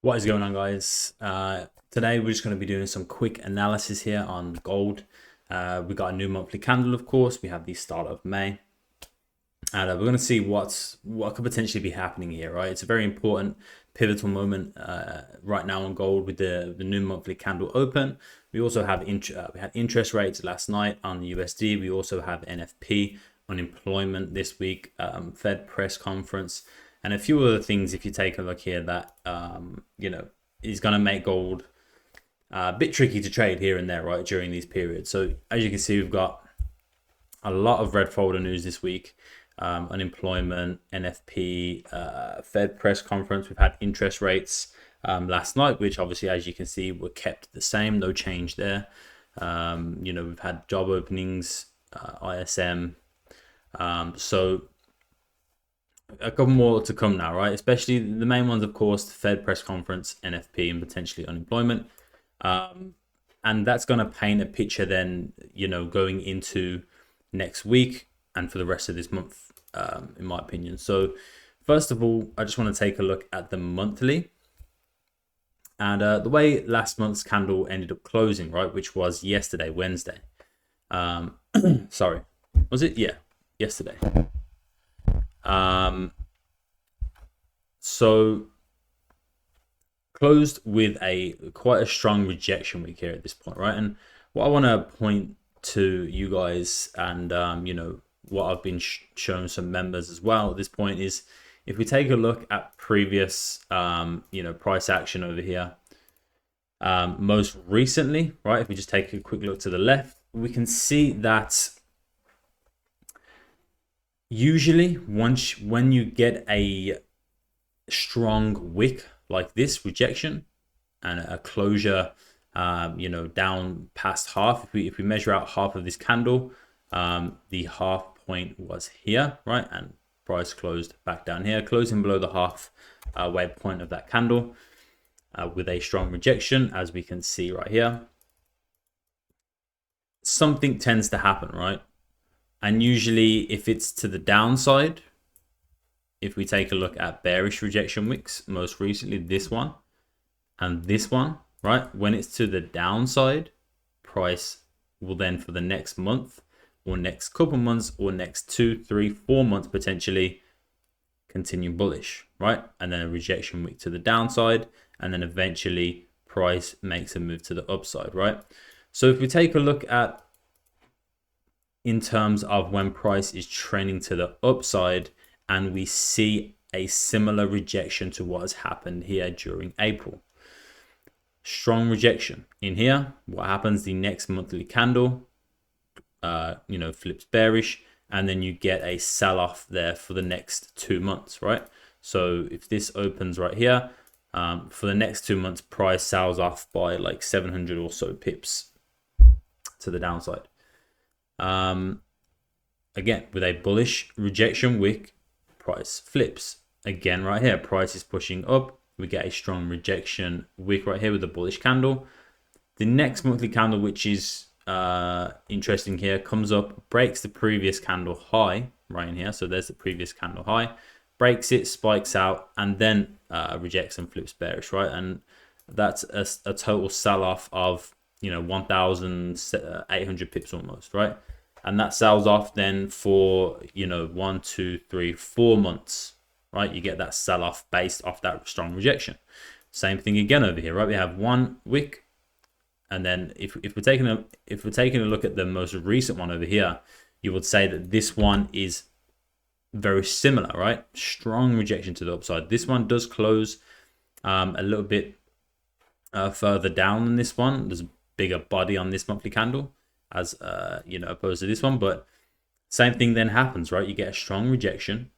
What is going on, guys? Today we're just going to be doing some quick analysis here on gold. We got a new monthly candle, of course. We have the start of May, and we're going to see what could potentially be happening here. Right, it's a very important pivotal moment right now on gold with the new monthly candle open. We also have we had interest rates last night on the USD. We also have NFP, unemployment this week, Fed press conference, and a few other things. If you take a look here, that is going to make gold a bit tricky to trade here and there, right, during these periods. So as you can see, we've got a lot of red folder news this week. Unemployment, NFP, Fed press conference. We've had interest rates last night, which obviously, as you can see, were kept the same, no change there. We've had job openings, ISM. So a couple more to come now, right? Especially the main ones, of course, the Fed press conference, NFP, and potentially unemployment. And that's going to paint a picture then, going into next week and for the rest of this month, in my opinion. So first of all, I just want to take a look at the monthly. And the way last month's candle ended up closing, right, which was yesterday, Wednesday. Sorry, was it? Yeah, yesterday. So closed with quite a strong rejection week here at this point, right? And what I want to point to you guys, and what I've been showing some members as well at this point, is if we take a look at previous price action over here, most recently, right, if we just take a quick look to the left, we can see that usually when you get a strong wick like this rejection and a closure down past half, if we measure out half of this candle, the half point was here, right, and price closed back down here, closing below the half way point of that candle with a strong rejection, as we can see right here. Something tends to happen, right? And usually if it's to the downside, if we take a look at bearish rejection wicks, most recently this one and this one, right? When it's to the downside, price will then for the next month or next couple months or next 2, 3, 4 months potentially continue bullish, right? And then a rejection wick to the downside, and then eventually price makes a move to the upside, right? So if we take a look at in terms of when price is trending to the upside, and we see a similar rejection to what has happened here during April. Strong rejection in here. What happens? The next monthly candle, flips bearish, and then you get a sell-off there for the next 2 months, right? So if this opens right here, for the next 2 months, price sells off by like 700 or so pips to the downside. Again, with a bullish rejection wick, price flips again right here. Price is pushing up. We get a strong rejection wick right here with a bullish candle. The next monthly candle, which is interesting here, comes up, breaks the previous candle high right in here. So there's the previous candle high, breaks it, spikes out, and then rejects and flips bearish, right? And that's a total sell-off of 1,800 pips almost, right? And that sells off then for 1, 2, 3, 4 months, right? You get that sell off based off that strong rejection. Same thing again over here, right? We have one wick, and then if we're taking a look at the most recent one over here, you would say that this one is very similar, right? Strong rejection to the upside. This one does close a little bit further down than this one. There's a bigger body on this monthly candle, as opposed to this one, but same thing then happens, right? You get a strong rejection,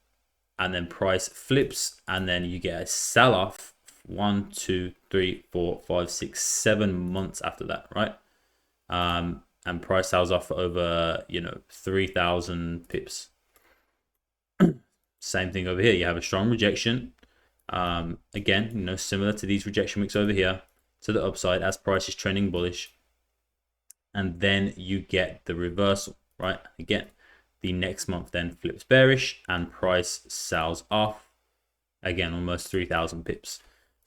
and then price flips, and then you get a sell-off 1, 2, 3, 4, 5, 6, 7 months after that, right? And price sells off for over 3,000 pips. Same thing over here. You have a strong rejection, again, similar to these rejection wicks over here, to the upside as price is trending bullish. And then you get the reversal, right? Again, the next month then flips bearish and price sells off again, almost 3,000 pips.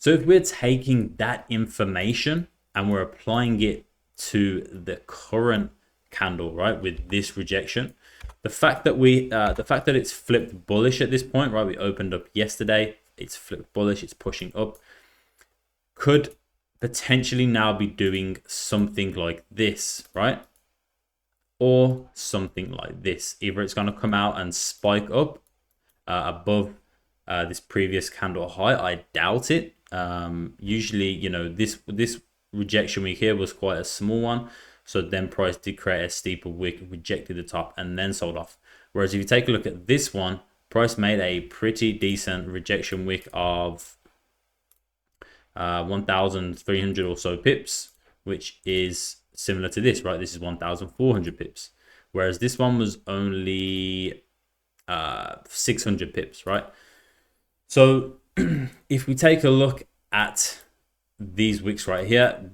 So if we're taking that information and we're applying it to the current candle, right, with this rejection, the fact that it's flipped bullish at this point, right, we opened up yesterday, it's flipped bullish, it's pushing up, could potentially now be doing something like this, right, or something like this. Either it's going to come out and spike up above this previous candle high. I doubt it. Usually, you know, this rejection week here was quite a small one, so then price did create a steeper wick, rejected the top, and then sold off. Whereas if you take a look at this one, price made a pretty decent rejection wick of 1,300 or so pips, which is similar to this, right? This is 1,400 pips, whereas this one was only 600 pips, right? So if we take a look at these wicks right here,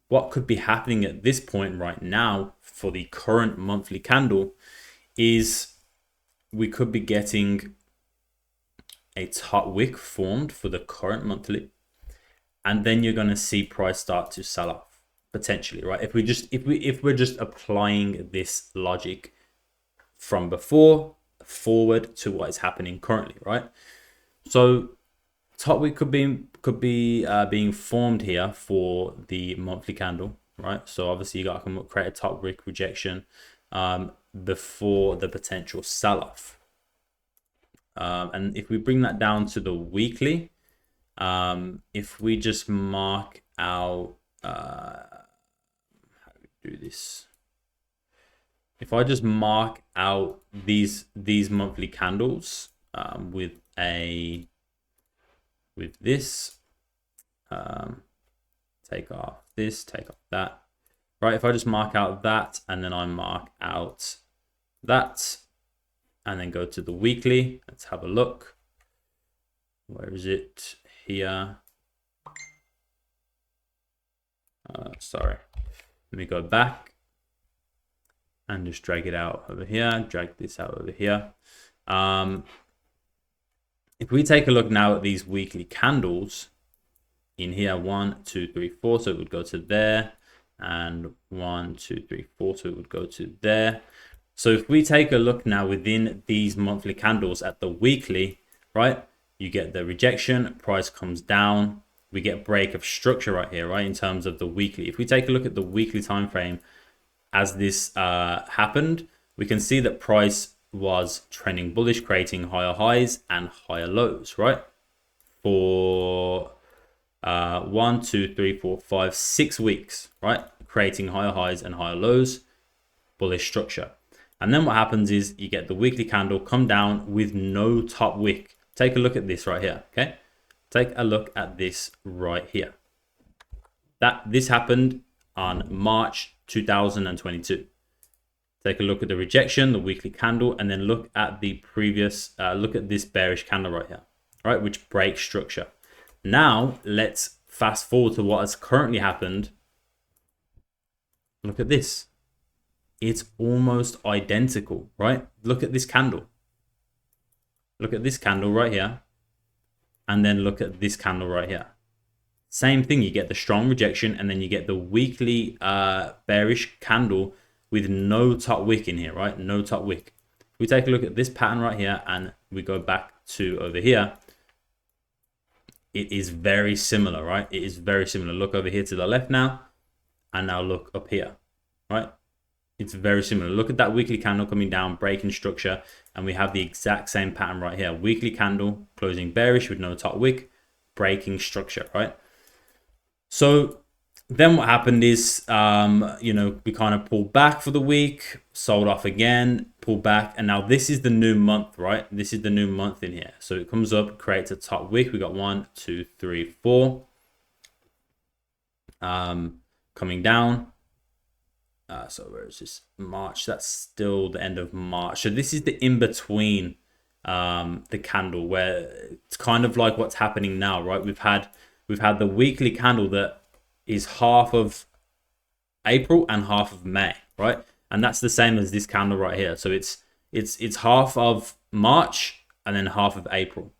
what could be happening at this point right now for the current monthly candle is we could be getting a top wick formed for the current monthly, and then you're going to see price start to sell off potentially, right? If we're just applying this logic from before forward to what is happening currently, right? So top wick could be being formed here for the monthly candle, right? So obviously you got to create a top wick rejection before the potential sell-off. And if we bring that down to the weekly, if we just mark out how do we do this? If I just mark out these monthly candles with this, take off this, take off that, right? If I just mark out that and then I mark out that and then go to the weekly, let's have a look. Where is it? Here. Sorry, let me go back and just drag it out over here, drag this out over here. If we take a look now at these weekly candles in here, 1, 2, 3, 4, so it would go to there, and 1, 2, 3, 4, so it would go to there. So if we take a look now within these monthly candles at the weekly, right, you get the rejection, price comes down, we get break of structure right here, right, in terms of the weekly. If we take a look at the weekly time frame as this happened, we can see that price was trending bullish, creating higher highs and higher lows, right, for 1, 2, 3, 4, 5, 6 weeks, right, creating higher highs and higher lows, bullish structure. And then what happens is you get the weekly candle come down with no top wick. Take a look at this right here, okay? Take a look at this right here. This happened on March 2022. Take a look at the rejection, the weekly candle, and then look at the previous, look at this bearish candle right here, right, which breaks structure. Now, let's fast forward to what has currently happened. Look at this. It's almost identical, right? Look at this candle. Look at this candle right here. And then look at this candle right here. Same thing, you get the strong rejection and then you get the weekly bearish candle with no top wick in here, right? No top wick. If we take a look at this pattern right here and we go back to over here, it is very similar, right? It is very similar. Look over here to the left now, and now look up here, right? It's very similar. Look at that weekly candle coming down, breaking structure, and we have the exact same pattern right here. Weekly candle closing bearish with no top wick, breaking structure, right? So then what happened is, you know, we kind of pulled back for the week, sold off again, pulled back, and now this is the new month, right? This is the new month in here. So it comes up, creates a top wick. We got 1, 2, 3, 4 coming down. So where is this? March. That's still the end of March. So this is the in between the candle, where it's kind of like what's happening now, right? We've had the weekly candle that is half of April and half of May, right? And that's the same as this candle right here. So it's half of March and then half of April.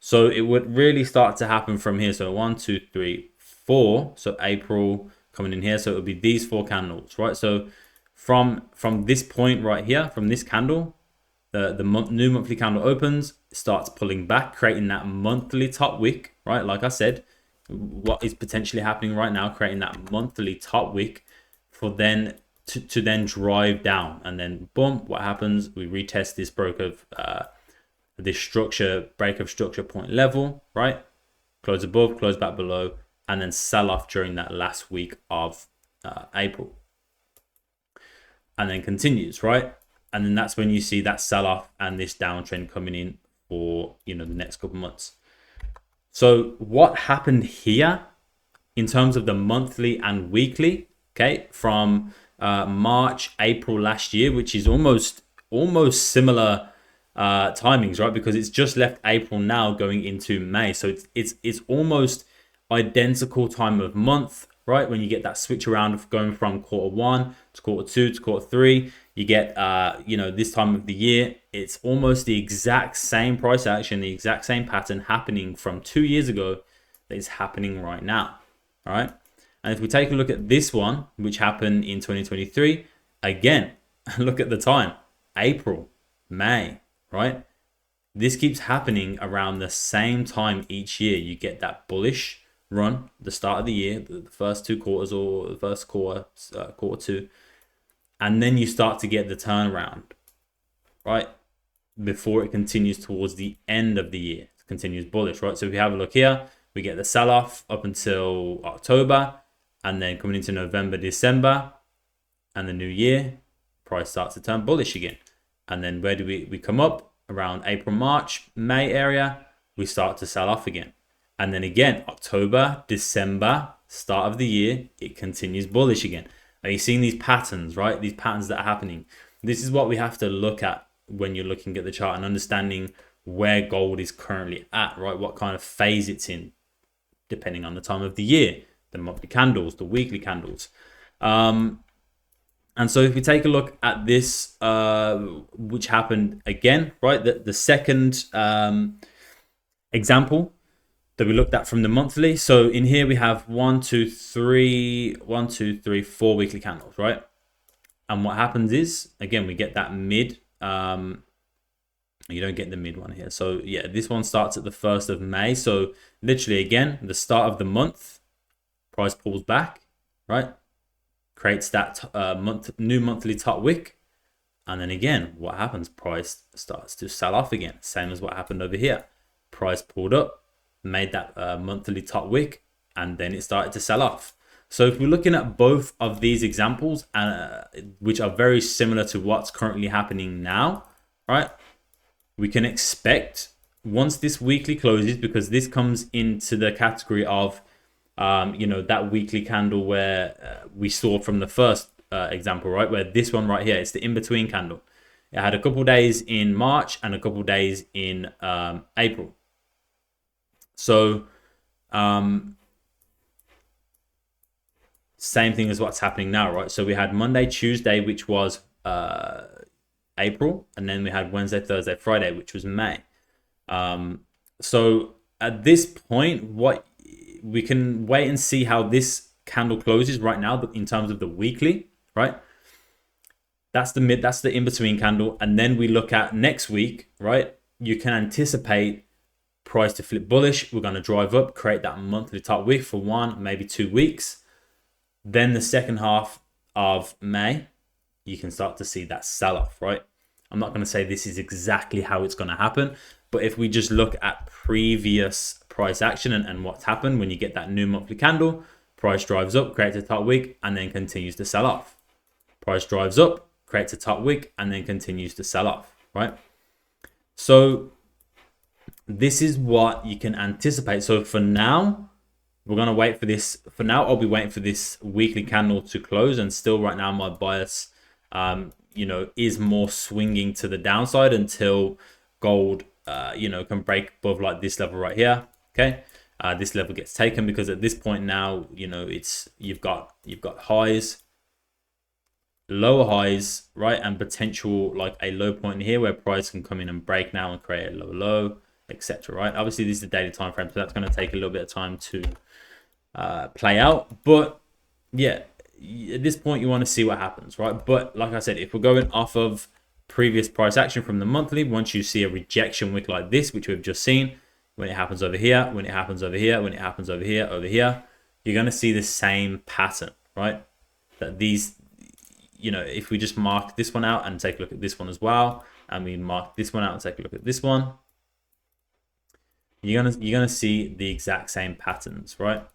So it would really start to happen from here. So 1, 2, 3, 4. So April coming in here. So it would be these 4 candles, right? So from this point right here, from this candle, the new monthly candle opens, starts pulling back, creating that monthly top wick, right? Like I said, what is potentially happening right now, creating that monthly top wick for then to then drive down, and then boom, what happens? We retest this break of break of structure point level, right? Close above, close back below, and then sell off during that last week of April, and then continues, right? And then that's when you see that sell off and this downtrend coming in for, you know, the next couple months. So what happened here in terms of the monthly and weekly, okay, from March, April last year, which is almost similar timings, right? Because it's just left April now going into May. So it's almost identical time of month, right? When you get that switch around of going from quarter 1 to quarter 2 to quarter 3, you get, you know, this time of the year, it's almost the exact same price action, the exact same pattern happening from 2 years ago that is happening right now. All right. And if we take a look at this one, which happened in 2023, again, look at the time, April, May, right? This keeps happening around the same time each year. You get that bullish run, the start of the year, the first 2 quarters or the first quarter, quarter 2, and then you start to get the turnaround, right? Before it continues towards the end of the year, it continues bullish, right? So if we have a look here, we get the sell-off up until October, and then coming into November, December, and the new year, price starts to turn bullish again. And then where do we come up? Around April, March, May area, we start to sell off again. And then again, October, December, start of the year, it continues bullish again. Are you seeing these patterns, right? These patterns that are happening. This is what we have to look at when you're looking at the chart and understanding where gold is currently at, right? What kind of phase it's in, depending on the time of the year, the monthly candles, the weekly candles. And so if we take a look at this, which happened again, right? The second example that we looked at from the monthly. So in here we have 1, 2, 3, 4 weekly candles, right? And what happens is, again, we get that mid. You don't get the mid one here. So yeah, this one starts at the 1st of May. So literally again, the start of the month, price pulls back, right? Creates that new monthly top wick. And then again, what happens? Price starts to sell off again. Same as what happened over here. Price pulled up, made that monthly top wick, and then it started to sell off. So if we're looking at both of these examples, which are very similar to what's currently happening now, right? We can expect once this weekly closes, because this comes into the category of, you know, that weekly candle where we saw from the first example, right? Where this one right here, it's the in-between candle. It had a couple days in March and a couple days in April. So same thing as what's happening now, right? So we had Monday, Tuesday, which was April, and then we had Wednesday, Thursday, Friday, which was May. So at this point, what we can wait and see how this candle closes right now in terms of the weekly, right? That's the in-between candle. And then we look at next week, right? You can anticipate price to flip bullish. We're going to drive up, create that monthly top wick for 1, maybe 2 weeks. Then the second half of May, you can start to see that sell-off, right? I'm not going to say this is exactly how it's going to happen, but if we just look at previous price action and what's happened when you get that new monthly candle, price drives up, creates a top wick, and then continues to sell off. Price drives up, creates a top wick, and then continues to sell off, right? So this is what you can anticipate. So for now, we're going to wait for this. For now, I'll be waiting for this weekly candle to close. And still right now, my bias, you know, is more swinging to the downside until gold, you know, can break above like this level right here. Okay. This level gets taken because at this point now, you know, you've got highs, lower highs, right? And potential like a low point here where price can come in and break now and create a lower low. etc. Right? Obviously, this is the daily time frame, so that's going to take a little bit of time to play out. But yeah, at this point, you want to see what happens, right? But like I said, if we're going off of previous price action from the monthly, once you see a rejection wick like this, which we've just seen, when it happens over here, when it happens over here, when it happens over here, you're going to see the same pattern, right? That these, you know, if we just mark this one out and take a look at this one as well, and we mark this one out and take a look at this one, you're gonna see the exact same patterns, right?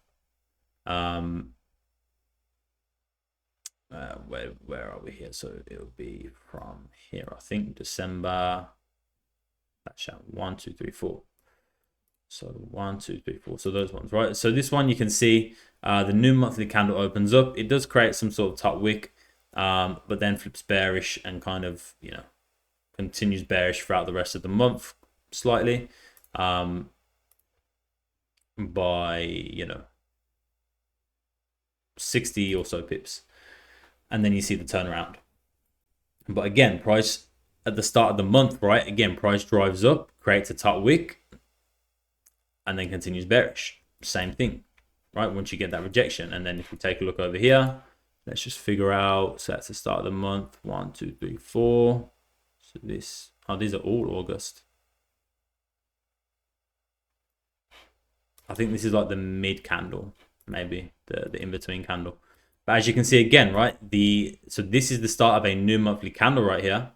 Where are we here? So it'll be from here, I think, December. That's 1, 2, 3, 4. So 1, 2, 3, 4. So those ones, right? So this one you can see the new monthly candle opens up. It does create some sort of top wick, but then flips bearish and kind of, you know, continues bearish throughout the rest of the month slightly, by, you know, 60 or so pips, and then you see the turnaround. But again, price at the start of the month, right? Again, price drives up, creates a top wick, and then continues bearish. Same thing, right? Once you get that rejection, and then if we take a look over here, let's just figure out. So that's the start of the month. 1, 2, 3, 4. So this, oh, these are all August. I think this is like the mid candle, maybe the in-between candle. But as you can see again, right, so this is the start of a new monthly candle right here.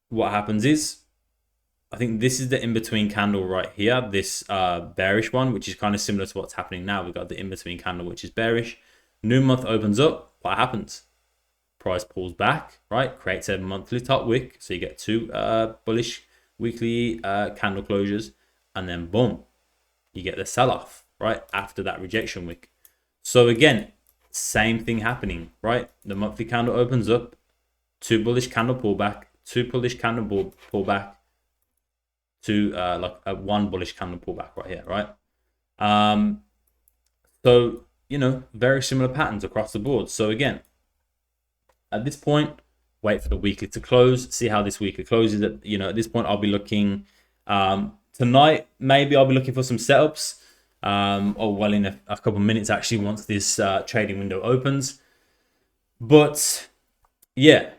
What happens is, I think this is the in-between candle right here, this bearish one, which is kind of similar to what's happening now. We've got the in-between candle, which is bearish. New month opens up. What happens? Price pulls back, right? Creates a monthly top wick. So you get two bullish weekly candle closures, and then boom, you get the sell-off, right? After that rejection wick. So again, same thing happening, right? The monthly candle opens up, 2 bullish candle pullback, 2 bullish candle pullback, to like a 1 bullish candle pullback right here, right? So, you know, very similar patterns across the board. So again, at this point, wait for the weekly to close, see how this weekly closes. You know, at this point, I'll be looking tonight, maybe I'll be looking for some setups, or well, in a couple of minutes actually, once this trading window opens. But yeah,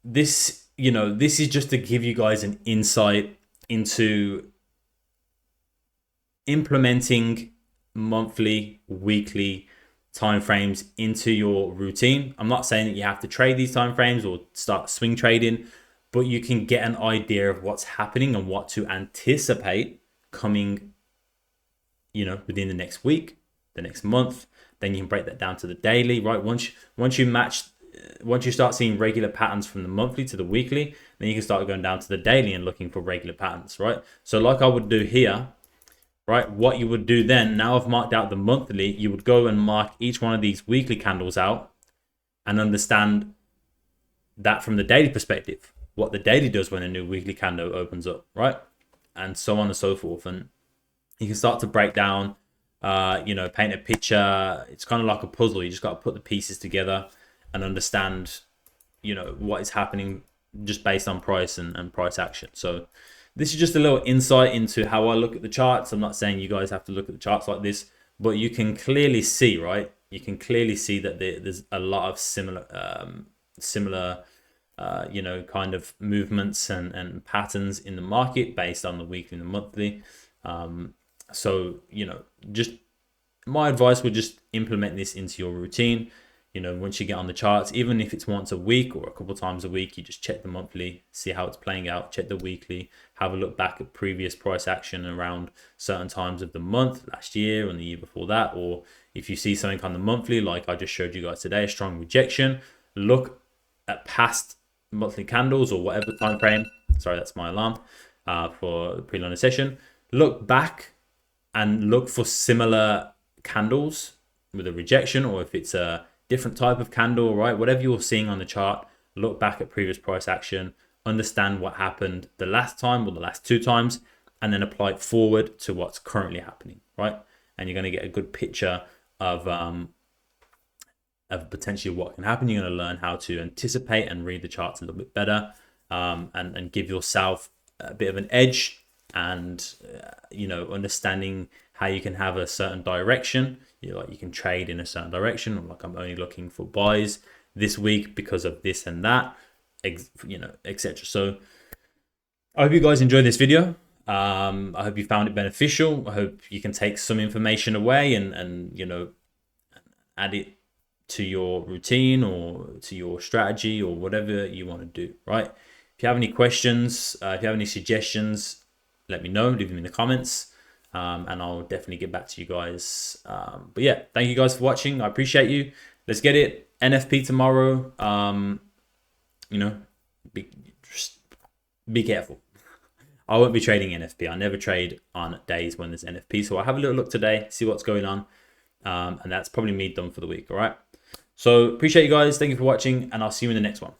this, you know, this is just to give you guys an insight into implementing monthly, weekly timeframes into your routine. I'm not saying that you have to trade these timeframes or start swing trading, but you can get an idea of what's happening and what to anticipate coming, you know, within the next week, the next month. Then you can break that down to the daily, right? Once you start seeing regular patterns from the monthly to the weekly, then you can start going down to the daily and looking for regular patterns, right? So like I would do here, right? What you would do then, now I've marked out the monthly, you would go and mark each one of these weekly candles out and understand that from the daily perspective, what the daily does when a new weekly candle opens up, right? And so on and so forth. And you can start to break down, you know, paint a picture. It's kind of like a puzzle. You just got to put the pieces together and understand, you know, what is happening just based on price and price action. So this is just a little insight into how I look at the charts. I'm not saying you guys have to look at the charts like this, but you can clearly see, right? You can clearly see that there's a lot of similar, you know, kind of movements and patterns in the market based on the weekly and the monthly. So, you know, just my advice would just implement this into your routine. You know, once you get on the charts, even if it's once a week or a couple times a week, you just check the monthly, see how it's playing out, check the weekly, have a look back at previous price action around certain times of the month, last year and the year before that. Or if you see something on the monthly, like I just showed you guys today, a strong rejection, look at past monthly candles or whatever time frame. Sorry, that's my alarm for the pre-learner session. Look back and look for similar candles with a rejection, or if it's a different type of candle, right? Whatever you're seeing on the chart, look back at previous price action, understand what happened the last time or the last 2 times, and then apply it forward to what's currently happening, right? And you're going to get a good picture of potentially what can happen. You're going to learn how to anticipate and read the charts a little bit better, and give yourself a bit of an edge, and you know, understanding how you can have a certain direction. You can trade in a certain direction. Like, I'm only looking for buys this week because of this and that, you know, etc. So I hope you guys enjoyed this video. I hope you found it beneficial. I hope you can take some information away and you know, add it to your routine or to your strategy or whatever you want to do, right? If you have any questions, if you have any suggestions, let me know, leave them in the comments, and I'll definitely get back to you guys. But yeah, thank you guys for watching. I appreciate you. Let's get it. NFP tomorrow. You know, be careful. I won't be trading NFP. I never trade on days when there's NFP. So I'll have a little look today, see what's going on. And that's probably me done for the week. All right. So appreciate you guys. Thank you for watching, and I'll see you in the next one.